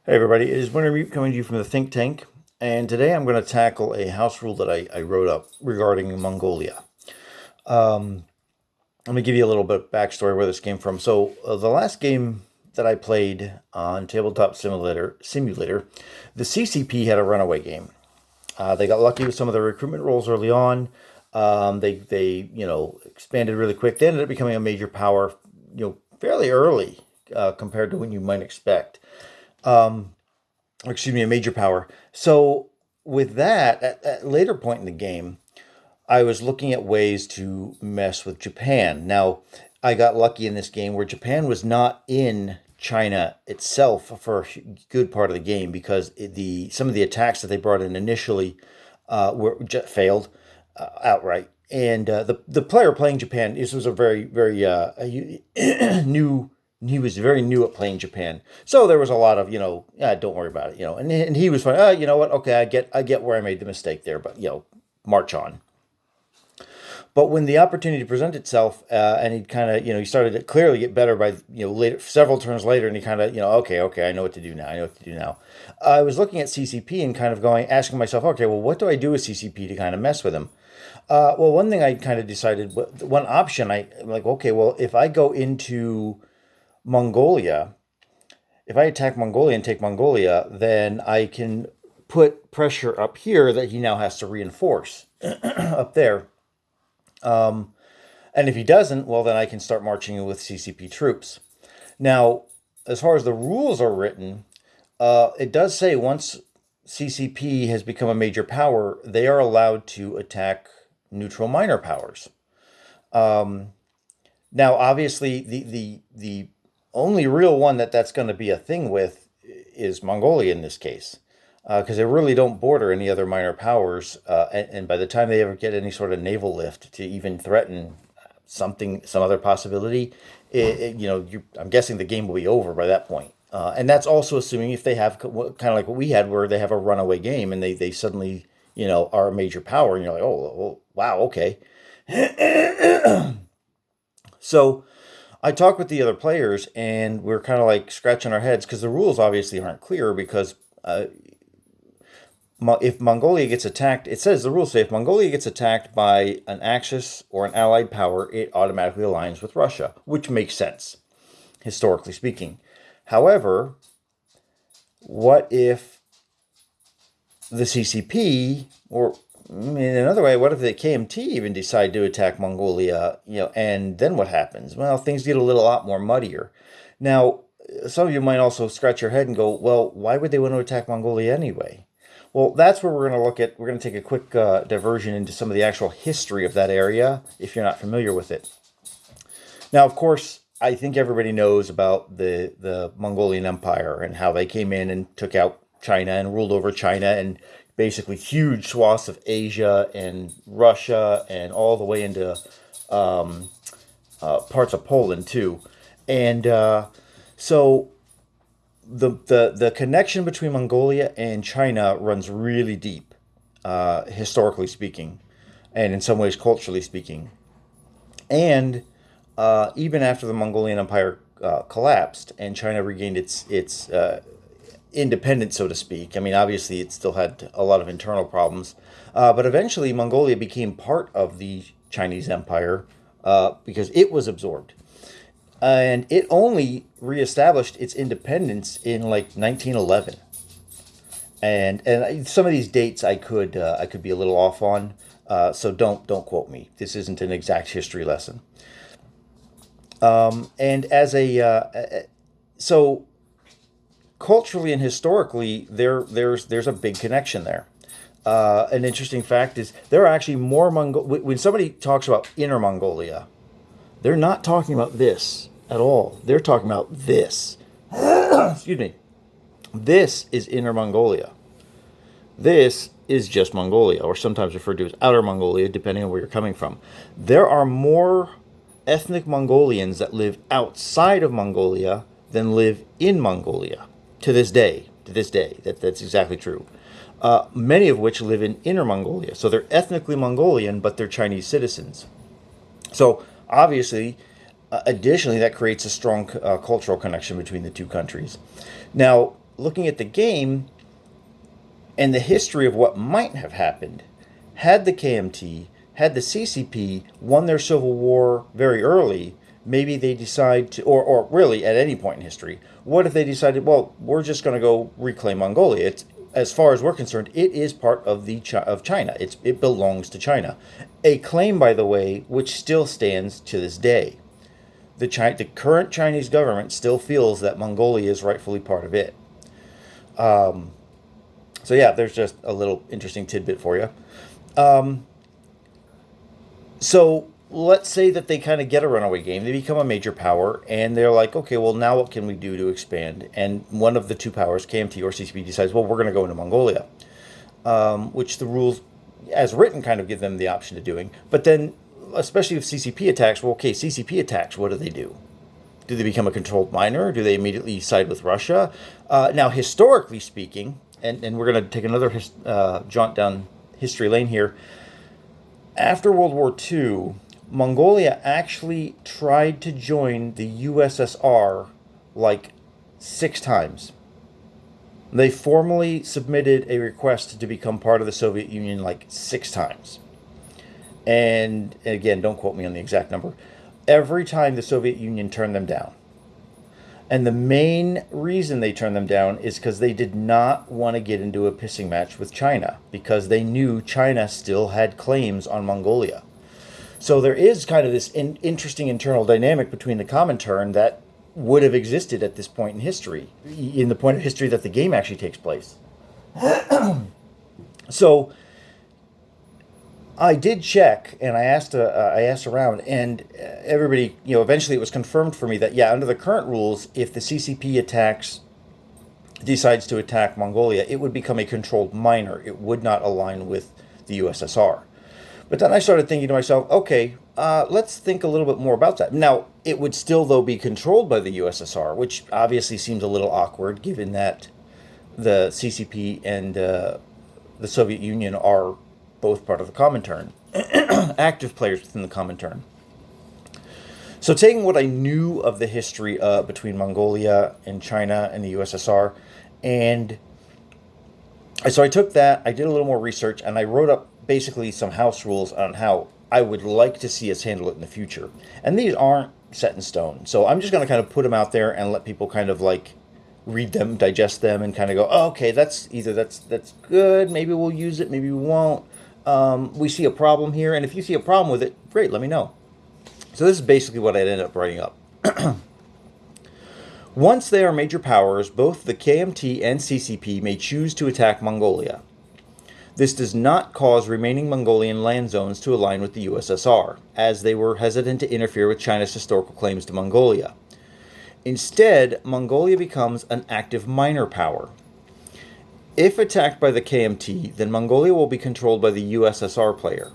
Hey everybody, it is Winter Mute coming to you from the think tank, and today I'm going to tackle a house rule that I wrote up regarding Mongolia. Let me give you a little bit of backstory where this came from. So the last game that I played on Tabletop Simulator, the CCP had a runaway game. They got lucky with some of the recruitment roles early on. They expanded really quick. They ended up becoming a major power, fairly early compared to when you might expect. Excuse me, a major power. So with that, at a later point in the game, I was looking at ways to mess with Japan. Now, I got lucky in this game where Japan was not in China itself for a good part of the game because some of the attacks that they brought in initially failed outright. And the player playing Japan, this was a very new. He was very new at playing Japan, so there was a lot of don't worry about it, and he was fine. You know what? Okay, I get where I made the mistake there, but march on. But when the opportunity presented itself, and he kind of, he started to clearly get better by, later, several turns later, and he kind of, okay, I know what to do now. I know what to do now. I was looking at CCP and kind of asking myself, okay, well, what do I do with CCP to kind of mess with him? Well, one thing I kind of decided, one option, I'm like, okay, well, if I go into Mongolia, if I attack Mongolia and take Mongolia, then I can put pressure up here that he now has to reinforce up there. And if he doesn't, well, then I can start marching with CCP troops. Now, as far as the rules are written, it does say once CCP has become a major power, they are allowed to attack neutral minor powers. Now, obviously, the only real one that's going to be a thing with is Mongolia in this case, because they really don't border any other minor powers, and by the time they ever get any sort of naval lift to even threaten some other possibility, I'm guessing the game will be over by that point. And that's also assuming if they have kind of like what we had, where they have a runaway game and they suddenly are a major power, and you're like, oh wow, okay. So I talked with the other players, and we're kind of like scratching our heads because the rules obviously aren't clear. Because if Mongolia gets attacked, it says the rules say if Mongolia gets attacked by an Axis or an allied power, it automatically aligns with Russia, which makes sense, historically speaking. However, what if the CCP, or in another way, what if the KMT even decide to attack Mongolia, and then what happens? Well, things get a lot more muddier. Now, some of you might also scratch your head and go, well, why would they want to attack Mongolia anyway? Well, that's where we're going to look at. We're going to take a quick diversion into some of the actual history of that area, if you're not familiar with it. Now, of course, I think everybody knows about the Mongolian Empire and how they came in and took out China and ruled over China and basically huge swaths of Asia and Russia and all the way into parts of Poland too. And so the connection between Mongolia and China runs really deep, historically speaking, and in some ways culturally speaking. And even after the Mongolian Empire collapsed and China regained its independence, so to speak. I mean, obviously, it still had a lot of internal problems, but eventually, Mongolia became part of the Chinese Empire because it was absorbed, and it only reestablished its independence in like 1911. And some of these dates I could be a little off on, so don't quote me. This isn't an exact history lesson. And as so culturally and historically, there's a big connection there. An interesting fact is there are actually more when somebody talks about Inner Mongolia, they're not talking about this at all. They're talking about this. Excuse me. This is Inner Mongolia. This is just Mongolia, or sometimes referred to as Outer Mongolia, depending on where you're coming from. There are more ethnic Mongolians that live outside of Mongolia than live in Mongolia to this day. That's exactly true. Many of which live in Inner Mongolia. So they're ethnically Mongolian, but they're Chinese citizens. So obviously, additionally, that creates a strong cultural connection between the two countries. Now, looking at the game and the history of what might have happened had the KMT, had the CCP won their civil war very early, maybe they decide to, or really at any point in history, what if they decided, well, we're just going to go reclaim Mongolia? It's, as far as we're concerned, it is part of of China. It belongs to China. A claim, by the way, which still stands to this day. The current Chinese government still feels that Mongolia is rightfully part of it. So yeah, there's just a little interesting tidbit for you. So let's say that they kind of get a runaway game. They become a major power, and they're like, okay, well, now what can we do to expand? And one of the two powers, KMT or CCP, decides, well, we're going to go into Mongolia, which the rules, as written, kind of give them the option of doing. But then, especially if CCP attacks, well, okay, CCP attacks, what do they do? Do they become a controlled minor? Do they immediately side with Russia? Now, historically speaking, and we're going to take another jaunt down history lane here. After World War II, Mongolia actually tried to join the USSR like 6 times. They formally submitted a request to become part of the Soviet Union like 6 times. And again, don't quote me on the exact number. Every time the Soviet Union turned them down. And the main reason they turned them down is because they did not want to get into a pissing match with China, because they knew China still had claims on Mongolia. So there is kind of this interesting internal dynamic between the Comintern that would have existed at this point in history, in the point of history that the game actually takes place. So I did check, and I asked around, and everybody, eventually it was confirmed for me that, yeah, under the current rules, if the CCP decides to attack Mongolia, it would become a controlled minor. It would not align with the USSR. But then I started thinking to myself, okay, let's think a little bit more about that. Now, it would still, though, be controlled by the USSR, which obviously seems a little awkward, given that the CCP and the Soviet Union are both part of the Comintern, active players within the Comintern. So taking what I knew of the history between Mongolia and China and the USSR, and so I took that, I did a little more research, and I wrote up basically some house rules on how I would like to see us handle it in the future. And these aren't set in stone, so I'm just going to kind of put them out there and let people kind of like read them, digest them, and kind of go, oh, okay, that's good, maybe we'll use it, maybe we won't. We see a problem here, and if you see a problem with it, great, let me know. So this is basically what I ended up writing up. Once they are major powers, both the KMT and CCP may choose to attack Mongolia. This does not cause remaining Mongolian land zones to align with the USSR, as they were hesitant to interfere with China's historical claims to Mongolia. Instead, Mongolia becomes an active minor power. If attacked by the KMT, then Mongolia will be controlled by the USSR player.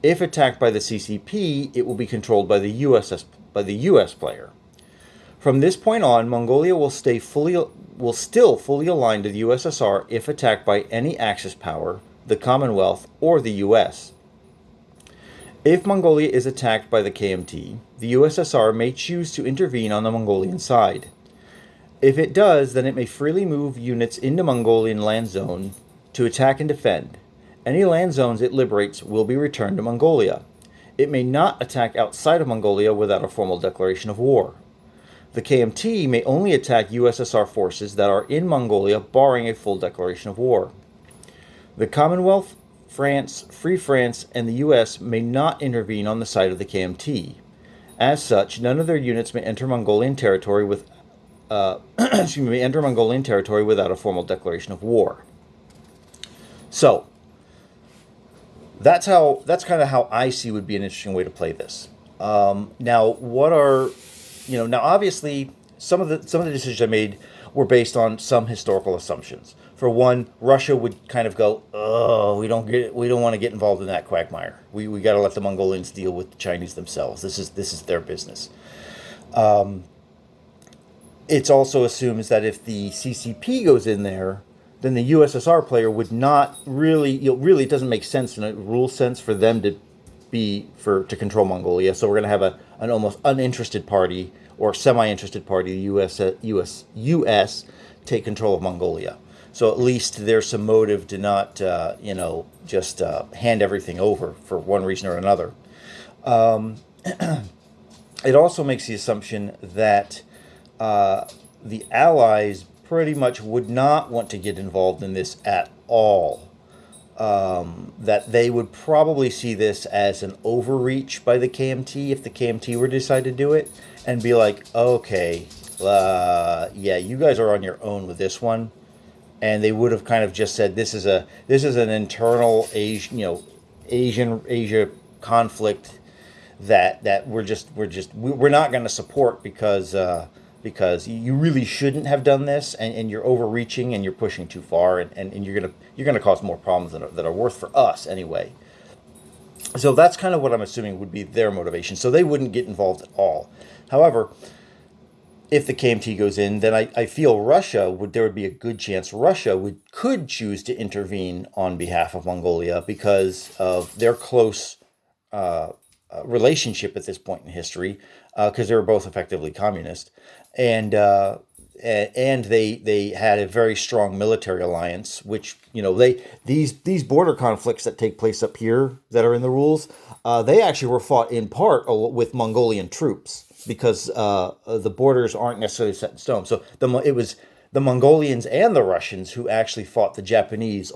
If attacked by the CCP, it will be controlled by the US player. From this point on, Mongolia will still fully aligned to the USSR if attacked by any Axis power, the Commonwealth, or the US. If Mongolia is attacked by the KMT, the USSR may choose to intervene on the Mongolian side. If it does, then it may freely move units into Mongolian land zone to attack and defend. Any land zones it liberates will be returned to Mongolia. It may not attack outside of Mongolia without a formal declaration of war. The KMT may only attack USSR forces that are in Mongolia, barring a full declaration of war. The Commonwealth, France, Free France, and the US may not intervene on the side of the KMT. As such, none of their units may enter Mongolian territory enter Mongolian territory without a formal declaration of war. So that's kind of how I see would be an interesting way to play this. Now, now obviously some of the decisions I made were based on some historical assumptions. For one, Russia would kind of go, oh, we don't want to get involved in that quagmire. We got to let the Mongolians deal with the Chinese themselves. This is their business. It also assumes that if the CCP goes in there, then the USSR player would not really, it doesn't make sense in a rule sense for them to control Mongolia. So we're going to have an almost uninterested party or semi-interested party, the US, take control of Mongolia. So at least there's some motive to not, just hand everything over for one reason or another. It also makes the assumption that the Allies pretty much would not want to get involved in this at all. That they would probably see this as an overreach by the KMT if the KMT were to decide to do it, and be like, okay, yeah, you guys are on your own with this one, and they would have kind of just said this is an internal Asia conflict that we're not going to support because you really shouldn't have done this, and you're overreaching and you're pushing too far, and you're gonna cause more problems that are worth for us anyway. So that's kind of what I'm assuming would be their motivation. So they wouldn't get involved at all. However, if the KMT goes in, then I feel there would be a good chance Russia could choose to intervene on behalf of Mongolia because of their close relationship at this point in history, because they were both effectively communist, and they had a very strong military alliance. Which these border conflicts that take place up here that are in the rules, they actually were fought in part with Mongolian troops because the borders aren't necessarily set in stone. So it was the Mongolians and the Russians who actually fought the Japanese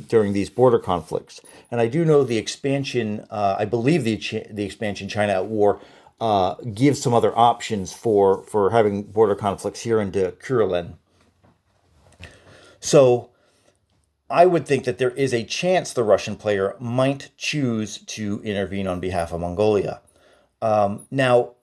during these border conflicts. And I do know the expansion, I believe the expansion China at War gives some other options for having border conflicts here into Kurland. So I would think that there is a chance the Russian player might choose to intervene on behalf of Mongolia. Now,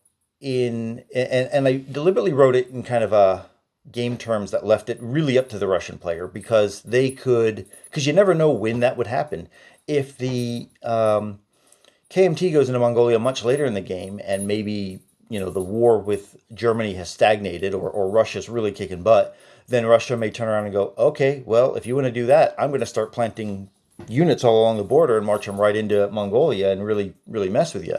and I deliberately wrote it in kind of a game terms that left it really up to the Russian player because because you never know when that would happen. If the KMT goes into Mongolia much later in the game, and maybe the war with Germany has stagnated, or Russia's really kicking butt, then Russia may turn around and go, okay, well, if you want to do that, I'm going to start planting units all along the border and march them right into Mongolia and really, really mess with you.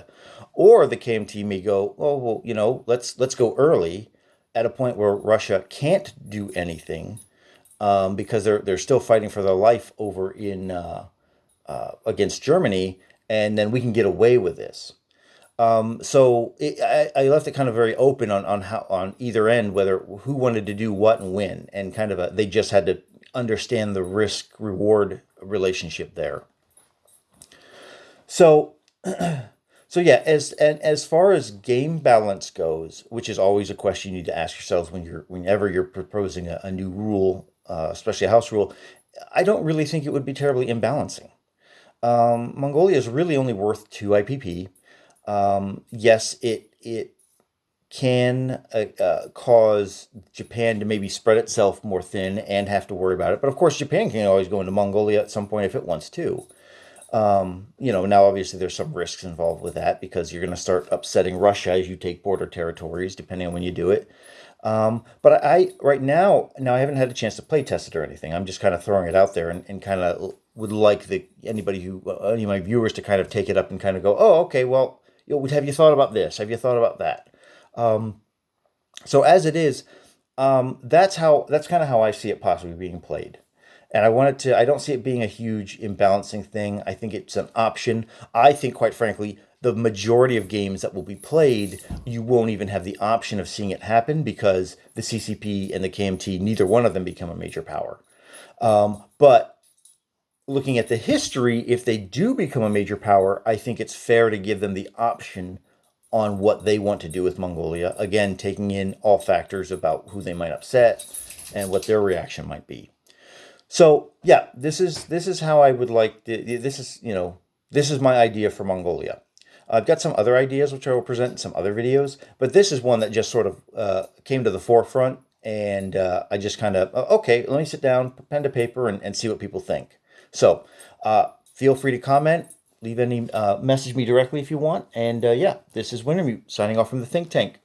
Or the KMT may go, oh, well, let's go early at a point where Russia can't do anything because they're still fighting for their life over in against Germany, and then we can get away with this. I left it kind of very open on either end who wanted to do what and when, and kind of they just had to understand the risk reward relationship there. So. So yeah, as far as game balance goes, which is always a question you need to ask yourselves whenever you're proposing a new rule, especially a house rule, I don't really think it would be terribly imbalancing. Mongolia is really only worth 2 IPP. Yes, it can cause Japan to maybe spread itself more thin and have to worry about it. But of course, Japan can always go into Mongolia at some point if it wants to. Now obviously there's some risks involved with that because you're going to start upsetting Russia as you take border territories, depending on when you do it. But right now I haven't had a chance to play test it or anything. I'm just kind of throwing it out there and kind of would like any of my viewers to kind of take it up and kind of go, oh, okay, well, have you thought about this? Have you thought about that? So as it is, that's kind of how I see it possibly being played. And I don't see it being a huge imbalancing thing. I think it's an option. I think, quite frankly, the majority of games that will be played, you won't even have the option of seeing it happen because the CCP and the KMT, neither one of them become a major power. But looking at the history, if they do become a major power, I think it's fair to give them the option on what they want to do with Mongolia. Again, taking in all factors about who they might upset and what their reaction might be. So yeah, this is how I would like this is my idea for Mongolia. I've got some other ideas which I will present in some other videos, but this is one that just sort of came to the forefront, and I just kind of okay, let me sit down, pen to paper, and see what people think. So feel free to comment, leave any message me directly if you want, and yeah, this is Wintermute signing off from the think tank.